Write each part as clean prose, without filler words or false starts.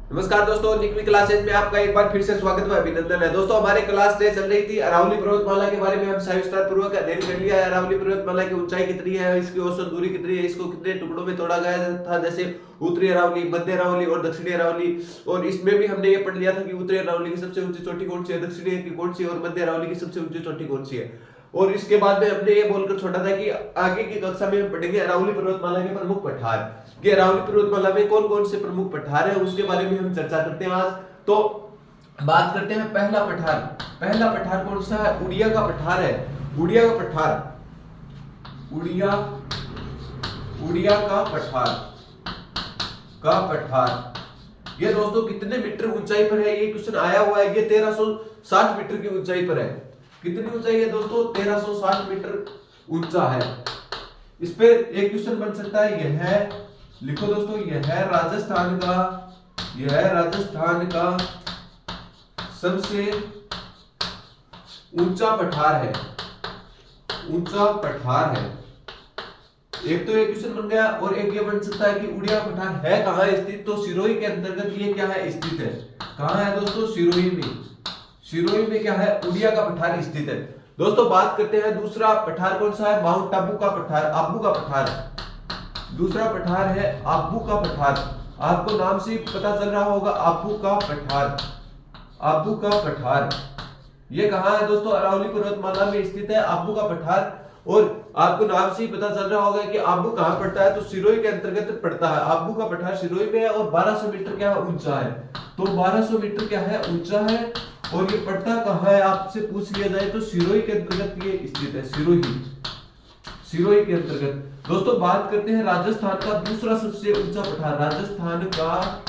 नमस्कार दोस्तों, निकमी क्लासेज में आपका एक बार फिर से स्वागत व अभिनंदन है। दोस्तों, हमारे क्लास डे चल रही थी। अरावली पर्वतमाला के बारे में हम सविस्तार पूर्वक अध्ययन कर लिया है। अरावली पर्वतमाला की ऊंचाई कितनी है, इसकी औसत दूरी कितनी है, इसको कितने टुकड़ों में तोड़ा गया था, जैसे उत्तरी अरावली, मध्य अरावली और दक्षिणी अरावली। और इसमें भी हमने ये पढ़ लिया था कि उत्तरी अरावली की सबसे ऊंची चोटी कौन सी है, दक्षिणी की कौन सी है और मध्य अरावली की सबसे ऊंची चोटी कौन सी है। और इसके बाद में हमने ये बोलकर छोड़ा था कि आगे की कक्षा में हम पढ़ेंगे अरावली पर्वतमाला के प्रमुख पठार, कि अरावली पर्वतमाला में कौन कौन से प्रमुख पठार है, उसके बारे में हम चर्चा करते हैं आज। तो बात करते हैं पहला पठार। पहला पठार कौन सा है? उड़िया का पठार है। उड़िया का पठार, उड़िया का पठार ये दोस्तों कितने मीटर ऊंचाई पर है? ये क्वेश्चन आया हुआ है। ये 1360 मीटर की ऊंचाई पर है। कितनी ऊंचाई है दोस्तों? 1360 मीटर ऊंचा है। इस पे एक क्वेश्चन बन सकता है। यह है, लिखो दोस्तों, यह है राजस्थान का सबसे ऊंचा पठार है। एक तो ये क्वेश्चन बन गया। और एक ये बन सकता है कि उड़िया पठार है कहां स्थित? तो सिरोही के अंतर्गत ये क्या है? स्थित है। कहां है दोस्तों? सिरोही में क्या है? उड़िया का पठार स्थित है। दोस्तों, बात करते हैं दूसरा पठार कौन सा है? माउंट आबू का पठार, आबू का पठार। दूसरा पठार है आबू का पठार। आपको नाम से पता चल रहा होगा, आबू का पठार। ये कहां है दोस्तों? अरावली पर्वतमाला में स्थित है आबू का पठार। और आपको नाम से ही पता चल रहा होगा कि आबू कहां पड़ता है, तो सिरोही के अंतर्गत पड़ता है। आबू का पठार सिरोही में है और 1200 मीटर क्या है? ऊंचा है। तो 1200 मीटर क्या है? ऊंचा है। और ये पड़ता कहां है आपसे पूछ लिया जाए तो सिरोही के अंतर्गत ये स्थित है। सिरोही के अंतर्गत। दोस्तों, बात करते हैं राजस्थान का दूसरा सबसे ऊंचा पठार। राजस्थान का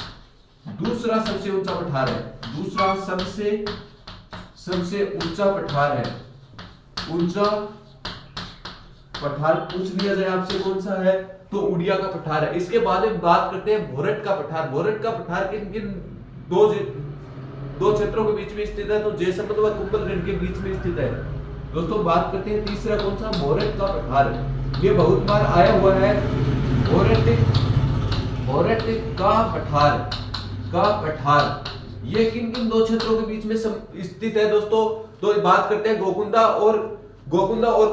दूसरा सबसे ऊंचा पठार है। दूसरा सबसे ऊंचा पठार है। ऊंचा पठार पूछ लिया जाए आपसे कौन सा है, तो उड़िया का पठार है। इसके बाद में बात करते हैं भोरट का पठार। भोरट का पठार किन किन दो क्षेत्रों के बीच में स्थित है? तो जयसमंद व कुंभलगढ़ के बीच में स्थित है। दोस्तों, बात करते हैं तीसरा कौन सा? भोरट का पठार। ये बहुत बार आया हुआ है। भोरट का पठार ये किन किन दो क्षेत्रों के बीच में स्थित है दोस्तों? तो बात करते हैं गोकुंदा और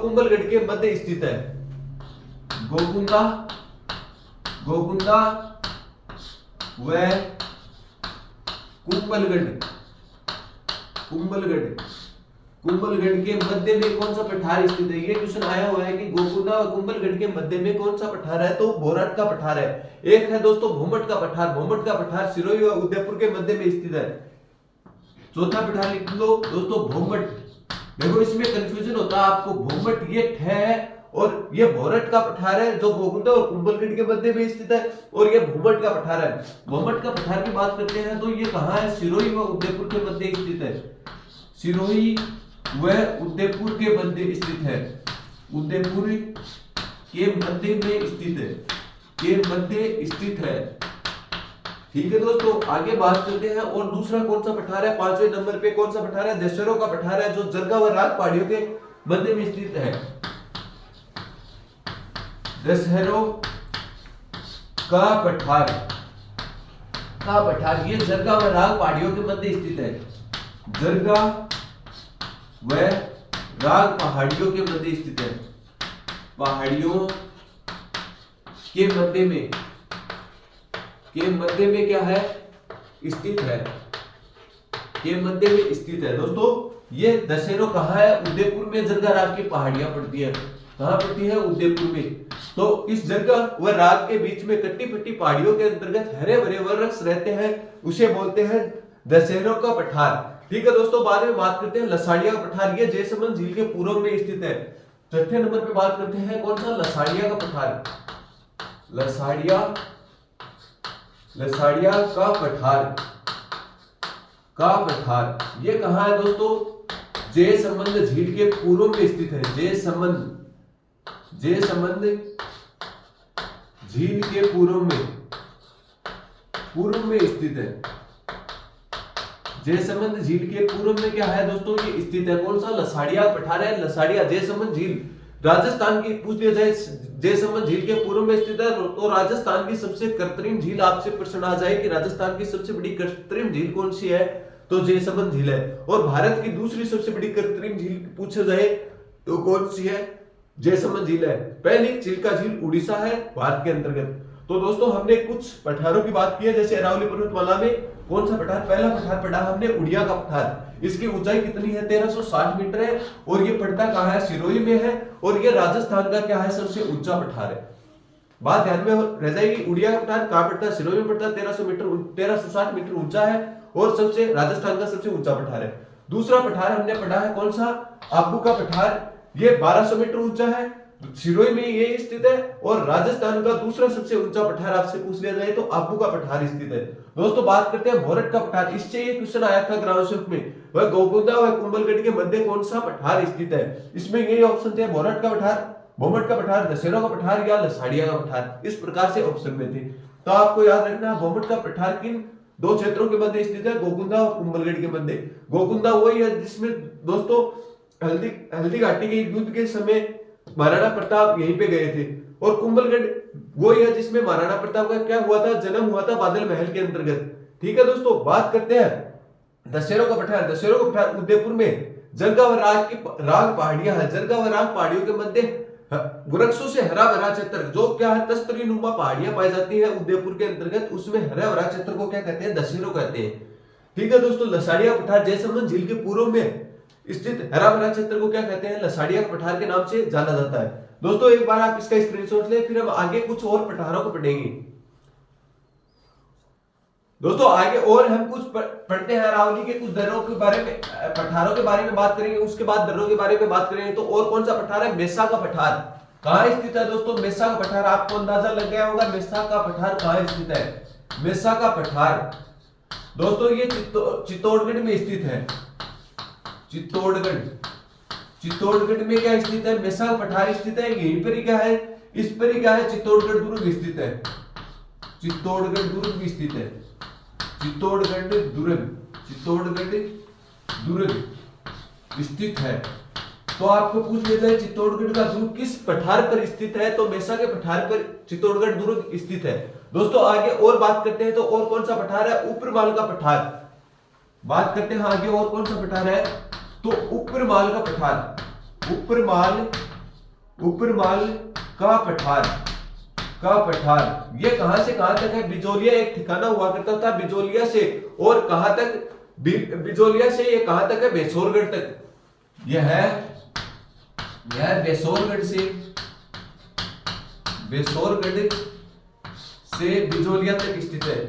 कुंभलगढ़ के मध्य स्थित है। गोकुंदा व कुंभलगढ़ के मध्य में कौन सा पठार स्थित है? ये क्वेश्चन आया हुआ है कि गोकुंदा और कुंभलगढ़ के मध्य में कौन सा पठार है? तो भोरट का पठार है। एक है दोस्तों भोमट का पठार। भोमट का पठार सिरोही और उदयपुर के मध्य में स्थित है। चौथा पठार लिख लो दोस्तों, भोमट। देखो, इसमें कंफ्यूजन होता है आपको। भोमट ये है और ये भोरट का पठार है जो गोकुंदा और कुंभलगढ़ के मध्य में स्थित है। और ये भोमट का पठार है। भोमट का पठार की बात करते हैं तो ये कहां है? सिरोही व उदयपुर के मध्य स्थित है। सिरोही व उदयपुर के मध्य स्थित है। उदयपुर के मध्य में स्थित है। ठीक है दोस्तों, आगे बात करते हैं। और दूसरा कौन सा पठार है? 5वें नंबर पे कौन सा पठार है? दशहरों का पठार है, जो जरगा व राग पहाड़ियों के मध्य में स्थित है। दशहरों का पठार ये जरगा व राग पहाड़ियों के मध्य स्थित है। जरगा व राग पहाड़ियों के मध्य स्थित है। पहाड़ियों के मध्य में क्या है? स्थित है। के मध्य में स्थित है। दोस्तों, ये दशहरों कहां है? उदयपुर में जरगा राग की पहाड़ियां पड़ती है। कहां पड़ती है? उदयपुर में। तो इस जरगा व राग के बीच में कट्टी पट्टी पहाड़ियों के अंतर्गत हरे भरे वृक्ष रहते हैं, उसे बोलते हैं दशहरों का पठार। ठीक है दोस्तों, बाद में बात करते हैं लसाड़िया का पठार। ये जयसमंद झील के पूर्व में स्थित है। चौथे नंबर पे बात करते हैं कौन सा? लसाड़िया का पठार। लसाड़िया का पठार ये कहां है दोस्तों? जयसमंद झील के पूर्व में स्थित है। जयसमंद झील के पूर्व में स्थित है। जयसमंद झील के पूर्व में क्या है दोस्तों? ये स्थित है। कौन सा? लसाड़िया पठार है। लसाड़िया जयसमंद झील राजस्थान की पूछ लिया जाए जयसमंद झील के पूर्व में स्थित है, तो राजस्थान की सबसे कृत्रिम झील आपसे प्रश्न आ जाए कि राजस्थान की सबसे बड़ी कृत्रिम झील कौन सी है, तो जयसमंद झील है। और भारत की दूसरी सबसे बड़ी कृत्रिम झील पूछा जाए तो कौन सी है, जयसमंद झील है। पहली चिल्का झील उड़ीसा है भारत के अंतर्गत। तो दोस्तों हमने कुछ पठारों की बात की है, जैसे अरावली पर्वतमाला में कौन सा पठार, पहला पठार पढ़ा हमने उड़िया का पठार। इसकी ऊंचाई कितनी है, 1360 मीटर है, और ये पड़ता कहां है, सिरोही में है, और ये राजस्थान का क्या है, सबसे ऊंचा पठार है। बात ध्यान में रह जाएगी, उड़िया का पठार कहां पड़ता है, सिरोही में पड़ता है, 1360 मीटर ऊंचा है, और सबसे राजस्थान का सबसे ऊंचा पठार है। दूसरा पठार हमने पढ़ा है कौन सा, आबू का पठार, ये 1200 मीटर ऊंचा है, सिरोही में ये स्थित है, और राजस्थान का दूसरा सबसे ऊंचा पठार आपसे पूछ लिया जाए तो आबू का पठार स्थित है। दोस्तों बात करते हैं मोरट का पठार, इससे ये क्वेश्चन आया था ग्रामोत्सव में, वह गोकुंदा व कुंभलगढ़ के मध्य कौन सा पठार स्थित है। इसमें यही ऑप्शन थे, मोरट का पठार, भोमट का पठार, दशहरा का पठार या लसाड़िया का पठार, इस प्रकार से ऑप्शन में थे। तो आपको याद रखना भोमट का पठार किन दो क्षेत्रों के मध्य स्थित है, गोकुंदा और कुंभलगढ़ के मध्य। गोकुंदा वही है जिसमें दोस्तों हल्दी घाटी के युद्ध के समय महाराणा प्रताप यहीं पे गए थे, और कुंभलगढ़ वही है जिसमें महाराणा प्रताप का क्या हुआ था, जन्म हुआ था बादल महल के अंतर्गत। ठीक है दोस्तों, बात करते हैं दशहरों का पठार। दशहरों का पठार उदयपुर में जरगा व राग पहाड़ियां है, जरगा व राग पहाड़ियों के मध्य वृक्षों से हरा भरा क्षेत्र, जो क्या है तस्तरी नुमा पहाड़ियां पाई जाती है उदयपुर के अंतर्गत, उसमें हरा भरा क्षेत्र को क्या कहते हैं, दशहरों कहते हैं। ठीक है दोस्तों, लसाड़िया पठार जयसमंद झील के पूर्व में स्थित हरा भरा क्षेत्र को क्या कहते हैं, लसाड़िया पठार के नाम से जाना जाता है। दोस्तों एक बार आप इसका स्क्रीनशॉट लें, फिर हम आगे कुछ और पठारों को पढ़ेंगे। दोस्तों आगे और हम कुछ पढ़ते हैं अरावली के कुछ दर्रों के बारे में, पठारों के बारे में बात करेंगे, उसके बाद दर्रों के बारे में बात करेंगे। तो और कौन सा पठार है, मेसा का पठार कहां स्थित है दोस्तों, मेसा का पठार आपको अंदाजा लग गया होगा, मेसा का पठार कहां स्थित है। मेसा का पठार दोस्तों ये चित्तौड़गढ़ में स्थित है, चित्तौड़गढ़ में क्या स्थित है, मेसा का पठार स्थित है। यहीं पर ही क्या है, इस पर ही क्या है, चित्तौड़गढ़ दुर्ग स्थित है, चित्तौड़गढ़ दुर्ग स्थित है, चित्तौड़गढ़ दुर्ग स्थित है। तो आपको पूछ लिया जाए चित्तौड़गढ़ का दुर्ग किस पठार पर स्थित है, तो मेसा के पठार पर चित्तौड़गढ़ दुर्ग स्थित है। दोस्तों आगे और बात करते हैं, तो और कौन सा पठार है, ऊपरमाल का पठार। बात करते हैं आगे और कौन सा पठार है, तो ऊपरमाल का पठार, ऊपरमाल का पठार ये कहां से कहां तक है, बिजोलिया एक ठिकाना हुआ करता था, बिजोलिया से और कहां तक, बिजोलिया से ये कहां तक है, बेसोरगढ़ तक। यह है बेसोरगढ़ से बिजोलिया तक स्थित है,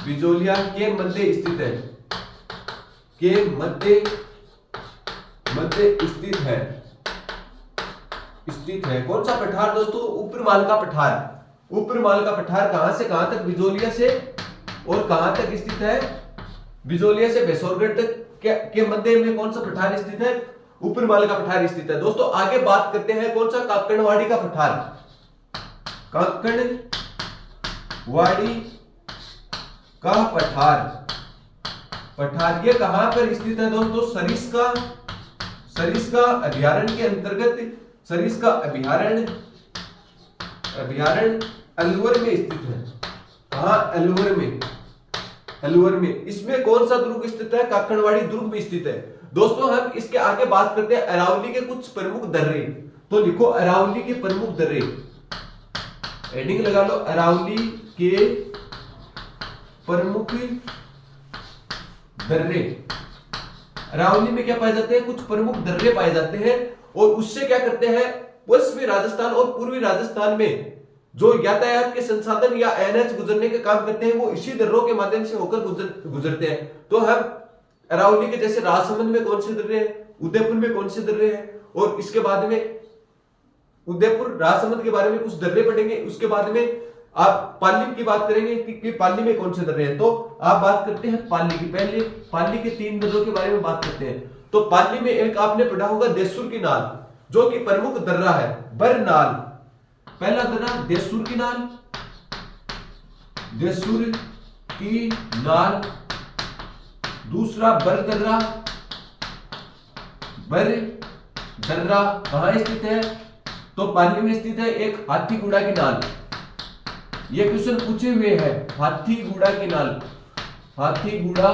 बिजोलिया के मध्य स्थित है, के मध्य स्थित है कौन सा पठार दोस्तों, ऊपरमाल का पठार। ऊपरमाल का पठार कहां से कहां तक, बिजोलिया से और कहां तक स्थित है, बिजोलिया से बेसोरगढ़ तक के मध्य में कौन सा पठार स्थित है, ऊपरमाल का पठार स्थित है। दोस्तों आगे बात करते हैं कौन सा, काकड़वाड़ी का पठार। काकड़वाड़ी का पठार ये कहां पर स्थित है दोस्तों, सरिस्का अभयारण्य के अंतर्गत, सरिस्का अभयारण्य अलवर में स्थित है। कहां, अलवर में। इसमें कौन सा दुर्ग स्थित है, काकड़वाड़ी दुर्ग में स्थित है। दोस्तों हम इसके आगे बात करते हैं अरावली के कुछ प्रमुख दर्रे। तो लिखो अरावली के प्रमुख दर्रे, हेडिंग लगा लो, अरावली के प्रमुख दर्रे। अरावली में क्या पाए जाते हैं, कुछ प्रमुख दर्रे पाए जाते हैं, और उससे क्या करते हैं, पश्चिमी राजस्थान और पूर्वी राजस्थान में जो यातायात के संसाधन या एनएच गुजरने के काम करते हैं, वो इसी दर्रों के माध्यम से होकर गुजरते हैं। तो हम अरावली के जैसे राजसमंद में कौन से दर्रे हैं, उदयपुर में कौन से दर्रे हैं, और इसके बाद में उदयपुर राजसमंद के बारे में कुछ दर्रे पढ़ेंगे। उसके बाद में आप पाली की बात करेंगे कि पाली में कौन से दर्रे हैं। तो आप बात करते हैं पाली की, पहले पाली के 3 दर्रों के बारे में बात करते हैं। तो पाली में एक आपने पढ़ा होगा देसुर की नाल, जो कि प्रमुख दर्रा है, बरनाल। पहला दर्रा देसुर की नाल, दूसरा बर दर्रा, बर दर्रा कहाँ स्थित है? तो पाली में स्थित है। एक हाथीगुड़ा की नाल, ये क्वेश्चन पूछे हुए हैं। हाथीगुड़ा की नाल, हाथीगुड़ा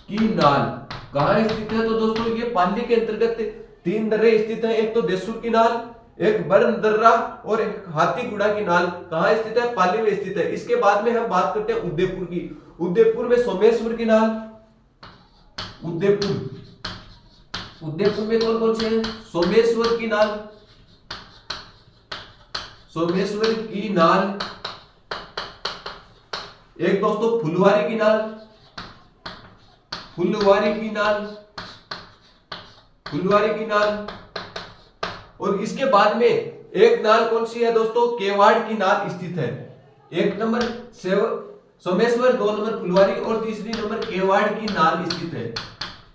की नाल कहाँ स्थित है? तो दोस्तों ये पाली के अंतर्गत 3 दर्रे स्थित है। एक तो देसुर की नाल, एक बर्न दर्रा और एक हाथीगुड़ा की नाल कहाँ स्थित है? पाली में स्थित है। इसके बाद में हम बात करते हैं उदयपुर की। उदयपुर में सोमेश्वर की नाल, उदयपुर में कौन कौन से हैं? सोमेश्वर की नाल, सोमेश्वर की नाल, एक दोस्तों फुलवारी की नाल, फुलवारी की नाल, फुलवारी की नाल, और इसके बाद में एक नाल कौन सी है दोस्तों? केवाड़ की नाल स्थित है। 1 नंबर सोमेश्वर, 2 नंबर फुलवारी और तीसरी नंबर केवाड़ की नाल स्थित है।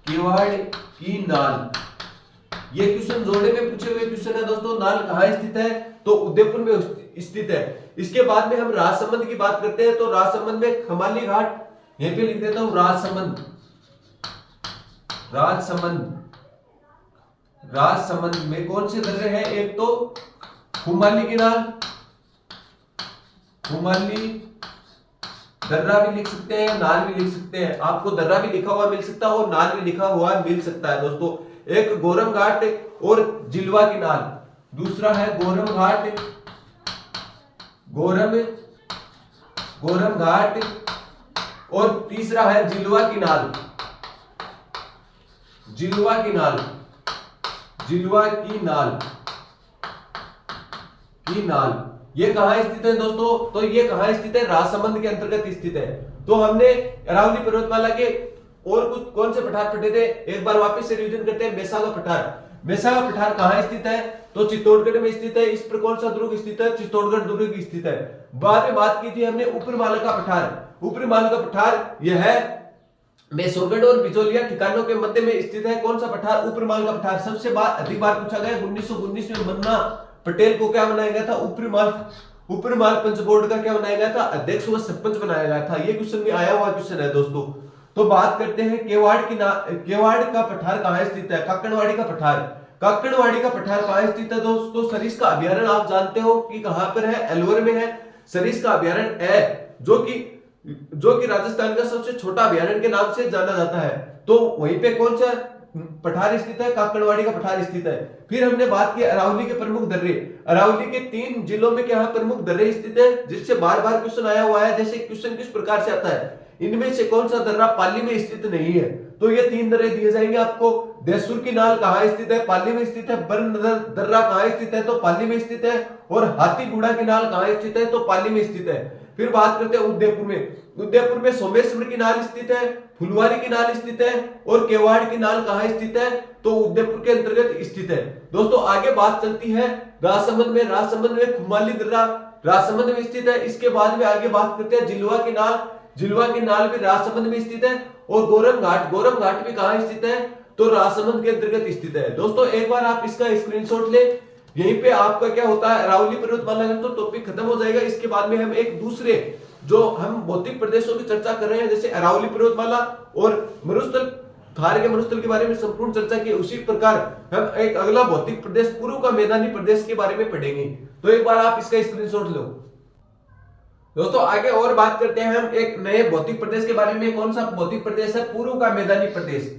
केवाड़ की नाल, ये क्वेश्चन जोड़े में पूछे हुए क्वेश्चन है दोस्तों। नाल कहाँ स्थित है? तो उदयपुर में स्थित है। इसके बाद में हम राजसमंद की बात करते हैं। तो राजसमंद में खमाली घाट, यहीं पे लिख देता हूं राजसमंद, राजसमंद, राजसमंद में कौन से दर्रे हैं? एक तो खुमाली की नाल, खुमाली दर्रा भी लिख सकते हैं, नाल भी लिख सकते हैं। आपको दर्रा भी लिखा हुआ मिल सकता है और नाल भी लिखा हुआ मिल सकता है दोस्तों। एक गोरम घाट और जिलवा की नाल, दूसरा है गोरम घाट, गोरम घाट, और तीसरा है जिलवा की नाल, जिलवा की नाल, जिलवा की नाल, की नाल। ये कहां स्थित है दोस्तों? तो ये कहां स्थित है? राजसमंद के अंतर्गत स्थित है। तो हमने अरावली पर्वतमाला के और कुछ कौन से पठार पढ़े थे, एक बार वापस से रिवीजन करते हैं। मेसागा पठार, मेसागा पठार कहां स्थित है? तो चित्तौड़गढ़ में स्थित है। इस पर कौन सा दुर्ग स्थित है? चित्तौड़गढ़ दुर्ग स्थित है। बाद में बात की थी हमने ऊपरमाला पठार, ऊपरमाला पठार यह है मैसूरगढ़ और बिजोलिया ठिकानों के मध्य में स्थित है। कौन सा पठार? ऊपरमाल का पठार। सबसे अधिक बार पूछा गया। 1919 में मन्ना पटेल को क्या बनाया गया था? ऊपरमाल पंच बोर्ड का क्या बनाया गया था? अध्यक्ष व सरपंच बनाया गया था। ये क्वेश्चन भी आया हुआ क्वेश्चन है दोस्तों। तो बात करते हैं केवाड़ का पठार कहाँ स्थित है? काकड़वाड़ी का पठार, काकड़वाड़ी का पठार कहाँ स्थित है दोस्तों? सरिस्का अभ्यारण्य आप जानते हो कि कहां पर है? अलवर में है। सरिस्का अभ्यारण्य है जो कि राजस्थान का सबसे छोटा अभ्यारण्य के नाम से जाना जाता है। तो वहीं पे कौन सा पठार स्थित है? काकड़वाड़ी का पठार स्थित है। फिर हमने बात की अरावली के प्रमुख दर्रे। अरावली के 3 जिलों में क्या प्रमुख दर्रे स्थित है, जिससे बार बार क्वेश्चन आया हुआ है। जैसे क्वेश्चन किस प्रकार से आता है, इनमें से कौन सा दर्रा पाली में स्थित नहीं है? तो ये 3 दर्रे दिए जाएंगे आपको। देसुर की नाल कहां स्थित है? पाली में स्थित है। बर्न दर्रा कहां स्थित है? तो पाली में स्थित है। और हाथीगुड़ा की नाल कहां स्थित है? तो पाली में स्थित है। फिर बात करते हैं उदयपुर में। उदयपुर में सोमेश्वर की नाल स्थित है, फुलवारी की नाल स्थित है और केवाड़ की नाल कहां स्थित है? तो उदयपुर के अंतर्गत स्थित है। दोस्तों आगे बात चलती है राजसमंद में। राजसमंद में खुमाली दर्रा राजसमंद में स्थित है। इसके बाद में आगे बात करते हैं जिलवा की नाल। जिलवा की नाल भी राजसमंद में स्थित है। और गोरम घाट भी कहां स्थित है? तो राजसमंद के अंतर्गत स्थित है। दोस्तों एक बार आप इसका स्क्रीनशॉट ले, यहीं पे आपका क्या होता है, अरावली पर्वतमाला का तो टॉपिक खत्म हो जाएगा। इसके बाद में हम एक दूसरे जो हम भौतिक प्रदेशों की चर्चा कर रहे हैं, जैसे अरावली पर्वतमाला और मरुस्थल, थार के मरुस्थल के बारे में संपूर्ण चर्चा की, उसी प्रकार हम एक अगला भौतिक प्रदेश पूर्व का मैदानी प्रदेश के बारे में पढ़ेंगे। तो एक बार आप इसका स्क्रीनशॉट लो। दोस्तों आगे और बात करते हैं हम एक नए भौतिक प्रदेश के बारे में। कौन सा भौतिक प्रदेश है? पूर्व का मैदानी प्रदेश।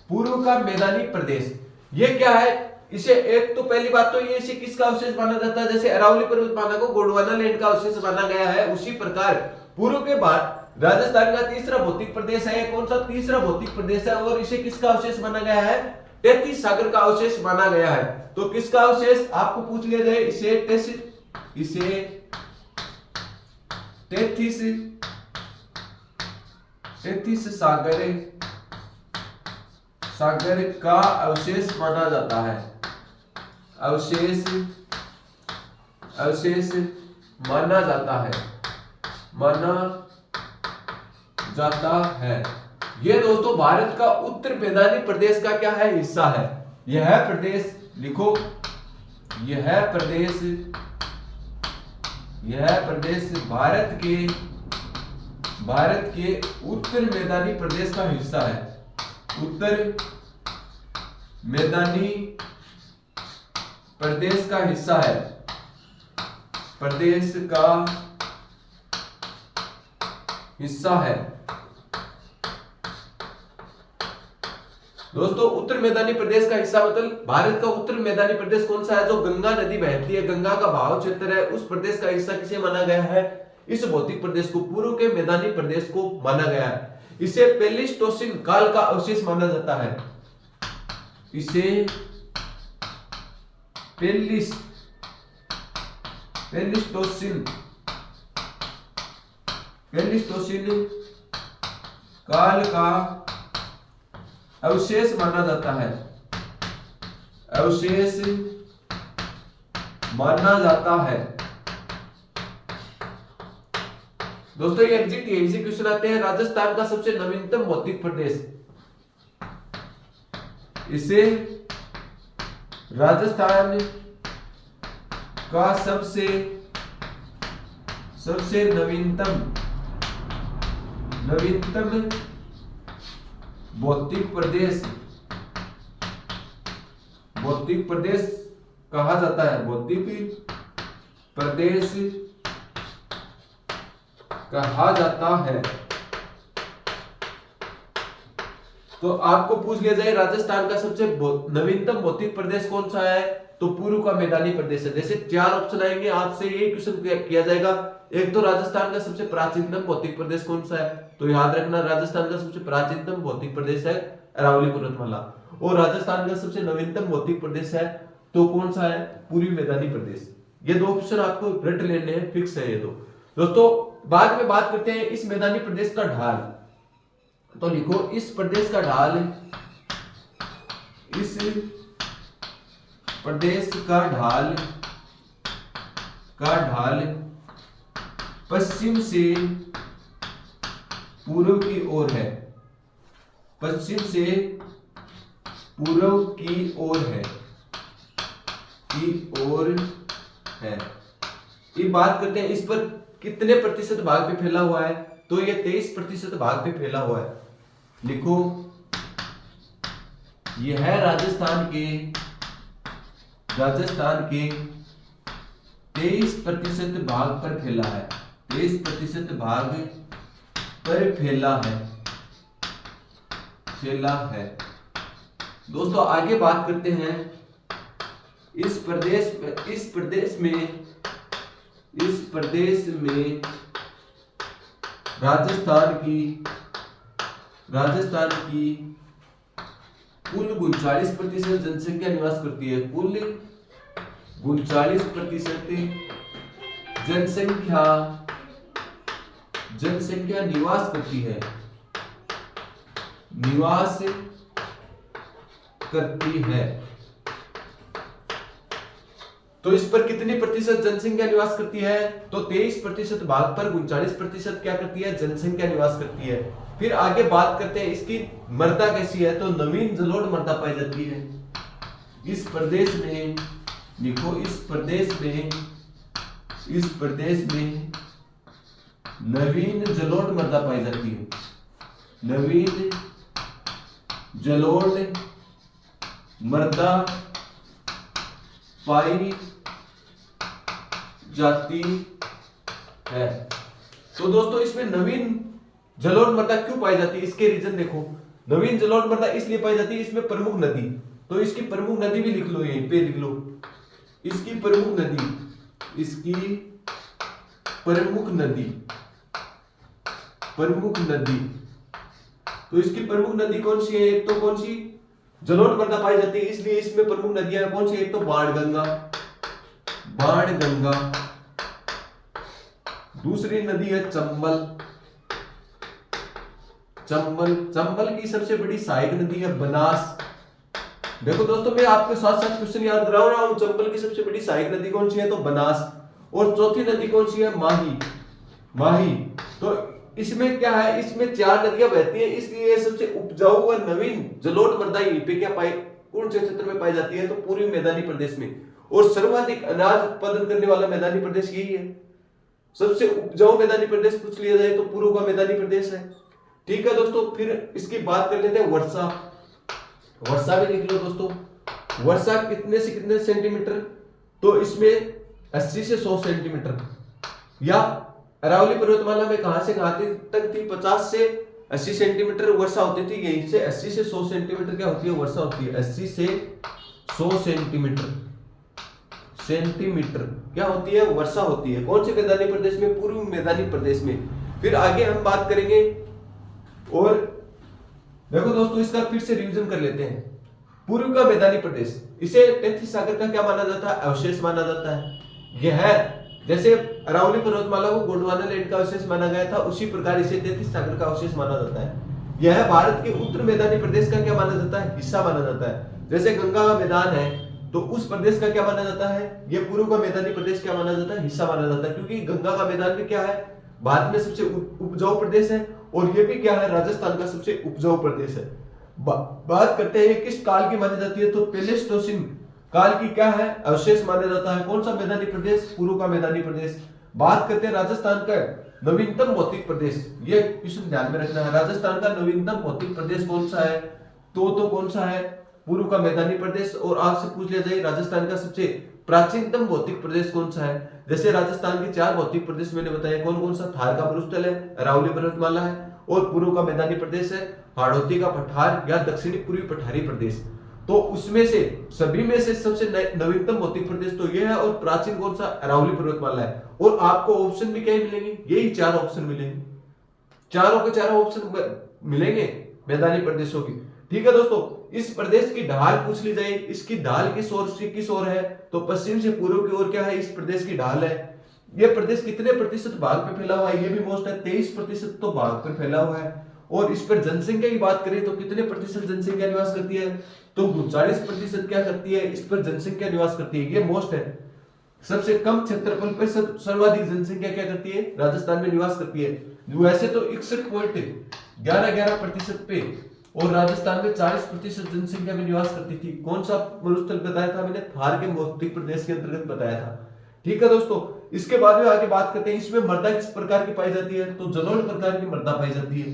पूर्व का मैदानी प्रदेश ये क्या है? इसे एक तो पहली बात तो ये इसे किसका अवशेष माना जाता है? जैसे अरावली पर्वतमाला को गोंडवाना लैंड का अवशेष माना गया है, उसी प्रकार पूर्व के बाद राजस्थान का तीसरा भौतिक प्रदेश है। कौन सा तीसरा भौतिक प्रदेश है? और इसे किसका अवशेष माना गया है? 33 सागर का अवशेष माना गया है। तो किसका अवशेष आपको पूछ लिया जाए, इसे 33 सागर का अवशेष माना जाता है। अवशेष माना जाता है। ये दोस्तों भारत का उत्तर मैदानी प्रदेश का क्या है? हिस्सा है। यह प्रदेश लिखो, यह प्रदेश भारत के उत्तर मैदानी प्रदेश का हिस्सा है। उत्तर मैदानी प्रदेश का हिस्सा है, प्रदेश का हिस्सा है। दोस्तों उत्तर मैदानी प्रदेश का हिस्सा मतलब भारत का उत्तर मैदानी प्रदेश कौन सा है? जो गंगा नदी बहती है, गंगा का बहाव क्षेत्र है, उस प्रदेश का हिस्सा किसे माना गया है? इस भौतिक प्रदेश को, पूर्व के मैदानी प्रदेश को माना गया है। इसे प्लेइस्टोसीन काल का अवशेष माना जाता है। इसे प्लेइस्टोसीन काल का अवशेष माना जाता है, अवशेष माना जाता है। दोस्तों ये एग्जिट है, इसे क्वेश्चन आते हैं। राजस्थान का सबसे नवीनतम भौतिक प्रदेश, इसे राजस्थान का सबसे नवीनतम भौतिक प्रदेश कहा जाता है, भौतिक प्रदेश कहा जाता है। तो आपको पूछ लिया जाए राजस्थान का सबसे नवीनतम भौतिक प्रदेश कौन सा है, तो पूर्व का मैदानी प्रदेश है। जैसे 4 ऑप्शन आएंगे, आपसे ये क्वेश्चन किया जाएगा। एक तो राजस्थान का सबसे प्राचीनतम भौतिक प्रदेश कौन सा है, तो याद रखना राजस्थान का सबसे प्राचीनतम भौतिक प्रदेश है अरावली पर्वतमाला। और राजस्थान का सबसे नवीनतम भौतिक प्रदेश है तो कौन सा है, पूर्वी मैदानी प्रदेश। ये 2 ऑप्शन आपको रट लेने हैं, फिक्स है ये दो। दोस्तों बाद में बात करते हैं इस मैदानी प्रदेश का ढाल। तो लिखो इस प्रदेश का ढाल, इस प्रदेश का ढाल पश्चिम से पूर्व की ओर है, पश्चिम से पूर्व की ओर है। ये बात करते हैं इस पर कितने प्रतिशत भाग पे फैला हुआ है, तो ये 23% भाग पे फैला हुआ है। लिखो यह है राजस्थान के 23% भाग पर फैला है, 23% भाग पर फैला है। दोस्तों आगे बात करते हैं इस प्रदेश में राजस्थान की कुल 39% जनसंख्या निवास करती है, कुल 39% जनसंख्या निवास करती है, तो इस पर कितनी प्रतिशत जनसंख्या निवास करती है, तो 23% भाग पर 39% क्या करती है, जनसंख्या निवास करती है। फिर आगे बात करते हैं इसकी मृदा कैसी है, तो नवीन जलोढ़ मृदा पाई जाती है इस प्रदेश में। लिखो इस प्रदेश में नवीन जलोढ़ मृदा पाई जाती है, नवीन जलोढ़ मृदा पाई जाती है। तो दोस्तों इसमें नवीन जलोढ़ मृदा क्यों पाई जाती है, इसके रीजन देखो। नवीन जलोढ़ मृदा इसलिए पाई जाती है, इसमें प्रमुख नदी, तो इसकी प्रमुख नदी भी लिख लो, यहीं पे लिख लो इसकी प्रमुख नदी। तो इसकी प्रमुख नदी कौन सी है, एक तो कौन सी जलोढ़ मृदा पाई जाती है, इसलिए इसमें प्रमुख नदियां कौन सी, एक तो बाणगंगा, दूसरी नदी है चंबल की सबसे बड़ी सहायक नदी है बनास। देखो दोस्तों मैं आपके साथ साथ क्वेश्चन याद करा रहा हूं, चंबल की सबसे बड़ी सहायक नदी कौन सी है, तो बनास। और चौथी नदी कौन सी है, माही। तो इसमें क्या है, इसमें 4 नदियां बहती हैं, इसलिए सबसे उपजाऊ और नवीन जलोढ़ मृदा यहीं पे क्या कौन से क्षेत्र में पाई जाती है, तो पूर्वी मैदानी प्रदेश में। और सर्वाधिक अनाज उत्पादन करने वाला मैदानी प्रदेश यही है। सबसे उपजाऊ मैदानी प्रदेश पूछ लिया जाए तो पूर्व का मैदानी प्रदेश है। ठीक है दोस्तों, फिर इसकी बात कर लेते हैं वर्षा। वर्षा भी लिख लो दोस्तों। वर्षा कितने से कितने सेंटीमीटर, तो इसमें 80 से 100 सेंटीमीटर। या अरावली पर्वतमाला में कहां से कहां तक थी, 50 से 80 सेंटीमीटर वर्षा होती थी। यहीं से 80 से 100 सेंटीमीटर क्या होती है, वर्षा होती है। 80 से 100 सेंटीमीटर क्या होती है, वर्षा होती है। कौन से मैदानी प्रदेश में, पूर्व मैदानी प्रदेश में। फिर आगे हम बात करेंगे। और देखो दोस्तों, इसका फिर से रिवीजन कर लेते हैं। पूर्व का मैदानी प्रदेश, इसे तैथिस सागर का क्या माना जाता है, अवशेष माना जाता है। यह है जैसे अरावली पर्वतमाला को गोंडवाना लैंड का अवशेष माना गया था, उसी प्रकार इसे तैथिस सागर का अवशेष माना जाता है। यह भारत के उत्तर मैदानी प्रदेश का क्या माना जाता है, हिस्सा माना जाता है। जैसे गंगा का मैदान है तो उस प्रदेश का क्या माना जाता है, यह पूर्व का मैदानी प्रदेश क्या माना जाता है, हिस्सा माना जाता है। क्योंकि गंगा का मैदान भी क्या है, भारत में सबसे उपजाऊ प्रदेश है, और यह भी क्या है, राजस्थान का सबसे उपजाऊ प्रदेश है। बात करते हैं किस काल की मानी जाती है, तो प्लेस्टोसिन काल की क्या है, अवशेष माना जाता है। कौन सा मैदानी प्रदेश, पूर्व का मैदानी प्रदेश। बात करते हैं राजस्थान का नवीनतम भौतिक प्रदेश, ये क्वेश्चन ध्यान में रखना है। राजस्थान का नवीनतम भौतिक प्रदेश कौन सा है, तो कौन सा है, पूर्व का मैदानी प्रदेश। और आपसे पूछ लिया जाए राजस्थान का सबसे प्राचीनतम भौतिक प्रदेश कौन सा है। जैसे राजस्थान के 4 भौतिक प्रदेश मैंने बताया, कौन कौन सा, थार का मरुस्थल है, अरावली पर्वतमाला है, और पूर्व का मैदानी प्रदेश है हाड़ौती का पठार या दक्षिणी पूर्वी पठारी प्रदेश। तो उसमें से सभी में से सबसे नवीनतम भौतिक प्रदेश तो यह है, और प्राचीन कौन सा, अरावली पर्वतमाला है। और आपको ऑप्शन भी क्या मिलेंगे, यही 4 ऑप्शन मिलेंगे, चारों के चारों ऑप्शन मिलेंगे मैदानी प्रदेशों की। ठीक है दोस्तों, इस प्रदेश की ढाल पूछ ली जाए, इसकी ढाल किस ओर से किस ओर है, तो पश्चिम से पूर्व की ओर क्या है, इस प्रदेश की ढाल है। यह प्रदेश कितने प्रतिशत भाग पे फैला हुआ है, यह भी मोस्ट है, 23% तो भाग पे फैला हुआ है। और इस पर जनसंख्या की बात करें तो कितने प्रतिशत जनसंख्या निवास करती है, तो 39% क्या करती है, इस पर जनसंख्या निवास करती है। ये मोस्ट है। सबसे कम क्षेत्रफल पर सर्वाधिक जनसंख्या क्या करती है, राजस्थान में निवास करती है। वैसे तो 61.11% पे, और राजस्थान में 40% जनसंख्या में निवास करती थी। कौन सा मरुस्थल बताया था मैंने, थार के भौतिक प्रदेश के अंतर्गत बताया था। ठीक है दोस्तों, इसके बाद में आगे बात करते हैं, इसमें मृदा किस प्रकार की पाई जाती है, तो जलोढ़ प्रकार की मृदा पाई जाती है।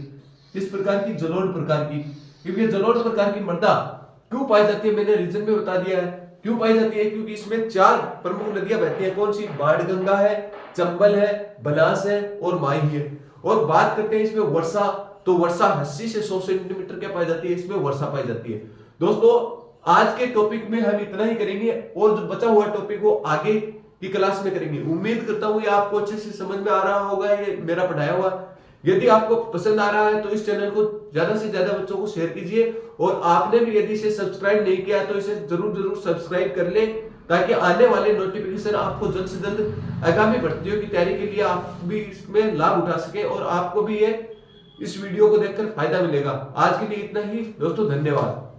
किस प्रकार की, जलोढ़ प्रकार की। क्योंकि जलोढ़ प्रकार की मृदा क्यों पाई जाती है, मैंने रीजन में बता दिया है क्यों पाई जाती है। क्योंकि इसमें 4 प्रमुख नदियां बहती हैं। कौन सी, बाणगंगा है, चंबल है, बनास है, और माही है। और बात करते हैं इसमें वर्षा, तो वर्षा 80 से 100 सेंटीमीटर क्या पाई जाती है, इसमें वर्षा पाई जाती है। दोस्तों आज के टॉपिक में हम इतना ही करेंगे, और जो बचा हुआ टॉपिक वो आगे की क्लास में करेंगे। उम्मीद करता हूं ये आपको अच्छे से समझ में आ रहा होगा, ये मेरा पढ़ाया हुआ। यदि आपको पसंद आ रहा है तो इस चैनल को ज्यादा से ज्यादा बच्चों को शेयर कीजिए, और आपने भी यदि इसे सब्सक्राइब नहीं किया तो इसे जरूर सब्सक्राइब कर ले, ताकि आने वाले नोटिफिकेशन आपको जल्द से जल्द आगामी भर्तियों की तैयारी के लिए आप भी इसमें लाभ उठा सके, और आपको भी ये इस वीडियो को देखकर फायदा मिलेगा। आज के लिए इतना ही दोस्तों, धन्यवाद।